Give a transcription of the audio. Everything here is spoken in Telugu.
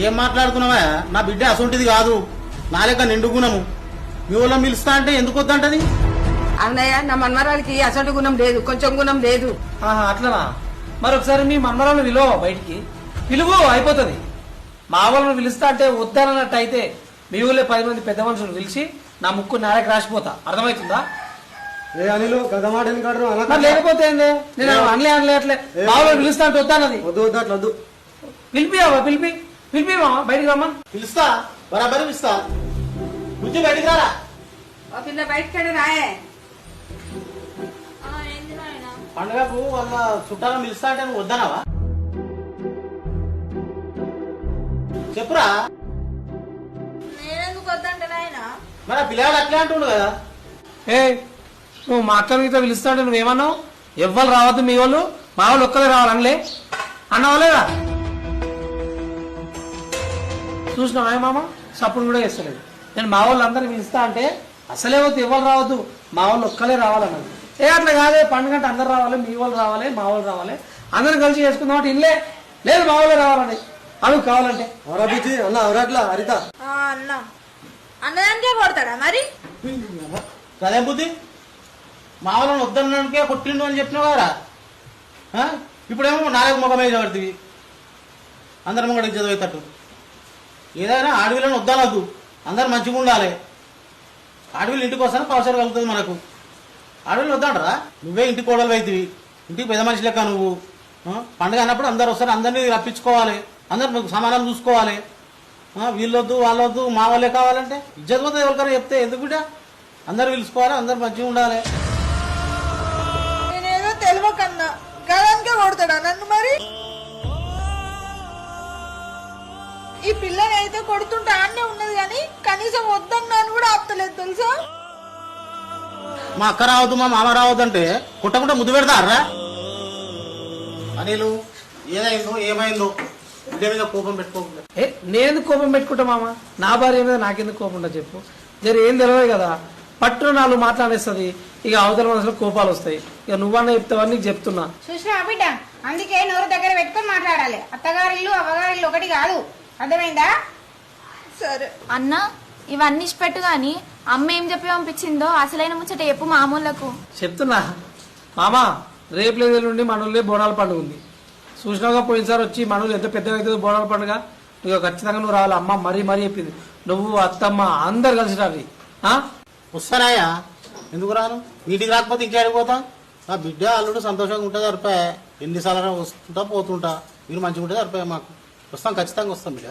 ఏం మాట్లాడుతున్నావా? నా బిడ్డ అసొంటిది కాదు, నా లెక్క నిండు గుణము. మీ ఊళ్ళో పిలుస్తా అంటే ఎందుకు వద్దంటది? అన్నయ్య, నా మన్మరాలకి అసంటి గుణం లేదు, కొంచెం గుణం లేదు. అట్లనా? మరి ఒకసారి మీ మన్మరాలను పిలువ, బయటికి పిలువు, అయిపోతుంది. మా వాళ్ళని పిలుస్తా అంటే వద్దనన్నట్టు అయితే మీ ఊళ్ళో 10 మంది పెద్ద మనుషులు పిలిచి నా ముక్కు నేలకు రాసిపోతా. అర్థమవుతుందా? లేకపోతే నేను అనలే అట్లే మా వాళ్ళని పిలుస్తా అంటే వద్దన్నది. వద్దు పిలిపివా పిలిపి మామ, బయటికి రమ్మని. పిలుస్తా, బరాబరి పిలుస్తా. బుజ్జి బయటికి రారా. పిల్ల బయటకెళ్ళి రాయే. పండుగకు వాళ్ళ చుట్టాలను పిలుస్తా అంటే నువ్వు వద్దనావా? చెప్పురా. నేనెందుకు వద్దంటే నాయన? మరి పిల్లగాడు అట్లే అంటుండు కదా. నువ్వు మా అక్క మీద పిలుస్తా అంటే నువ్వేమన్నావు? ఎవ్వరు రావద్దు, మీ వాళ్ళు మా వాళ్ళు ఒక్కరే రావాలనిలే అన్నవాళ్ళేదా? చూసినావా మామ, సప్పుడు కూడా చేస్తలేదు. నేను మా వాళ్ళు అందరినీ పిలుస్తా అంటే అసలే వద్దు, ఎవరు రావద్దు, మా వాళ్ళు ఒక్కలే రావాలన్నది. అట్లా కాదే, పండుగ అంటే అందరు రావాలి, మీ వాళ్ళు రావాలి, మా వాళ్ళు రావాలి, అందరు కలిసి చేసుకుందాం అంటే ఇల్లే లేదు, మా వాళ్ళే రావాలని అవి కావాలంటే. అన్న అన్నదానికే కొడతాడా మరి? అదే బుద్ధి, మా వాళ్ళని వద్దన్నానికే కొట్టిండు అని చెప్పినావు కదా. ఇప్పుడేమో నాలుగు ముఖం మీద పడుతుంది, అందరి ముంగడికి చదివేటట్టు. ఏదైనా ఆడవిలను వద్దనద్దు, అందరు మంచిగా ఉండాలి. ఆడవిలు ఇంటికి వస్తానే పవసర కలుగుతుంది మనకు. ఆడవిలు వద్దంటారా? నువ్వే ఇంటి కోడలు అవుతుంది, ఇంటికి పెద్ద మనిషి లెక్క నువ్వు. పండుగ అన్నప్పుడు అందరు వస్తారు, అందరినీ రప్పించుకోవాలి, అందరు సమానం చూసుకోవాలి. వీళ్ళొద్దు వాళ్ళొద్దు మా వాళ్ళే కావాలంటే ఇజ్జత్ పోతే ఎవరికైనా చెప్తే ఎందుకు బిడ్డ? అందరు పిలుచుకోవాలి, అందరు మంచిగా ఉండాలి. నేనేదో తెలియకన్నా గదానికే కొడతాడా నన్ను మరి? ఈ పిల్లని అయితే కొడుతుంటే ఆడనే ఉన్నది కానీ కనీసం వద్దన్నాను కూడా ఆపుతలేదు తెలుసా? మా అక్క రావద్దు, మా మామ రావద్దు అంటే కుట్టకుండా ముద్దు పెడతారా? అనిలు ఏదైందో ఏమైందో బిడ్డ మీద కోపం పెట్టుకోకుండా. నేను కోపం పెట్టుకుంటా మామ, నా భార్య మీద నాకెందుకు కోపం ఉంటుంది చెప్పు? ఏం తెలియదు కదా, పట్టున నాలుగు మాట్లాడేస్తుంది, ఇక అవతల మనసులో కోపాలు వస్తాయి. ఇక నువ్వన్నా చెప్తావని నీకు చెప్తున్నా. చూసినా బిడ్డ, అందుకే నోరు దగ్గర పెట్టుకొని మాట్లాడాలి. అత్తగారిల్లు అవ్వగారిల్లు ఒకటి కాదు, అర్థమైందా? సరే అన్న, ఇవన్నీ ఇష్టపెట్టు గాని అమ్మ ఏం చెప్పి పంపించిందో అసలైన ముచ్చట చెప్పు మామూలకు. చెప్తున్నా మామ, రేపు లేదు నుండి మనోళ్ళే బోనాల పండుగ ఉంది. చూసినావుగా, పోయినసారి వచ్చి మనోళ్ళు ఎంత పెద్దగా అవుతుందో బోనాల పండుగ. ఇక ఖచ్చితంగా నువ్వు రావాలి. అమ్మ మరీ చెప్పింది, నువ్వు అత్తమ్మ అందరు కలిసి రావి. వస్తానాయా, ఎందుకు రాను? వీటికి రాకపోతే ఇంకేడిపోతా? నా బిడ్డ అల్లుడు సంతోషంగా ఉంటే సరిపోయా. ఎన్నిసార్లు వస్తుంటా పోతుంటా, మీరు మంచిగా ఉంటే సరిపోయా. మాకు వస్తాం, ఖచ్చితంగా వస్తాం బిడ్డ.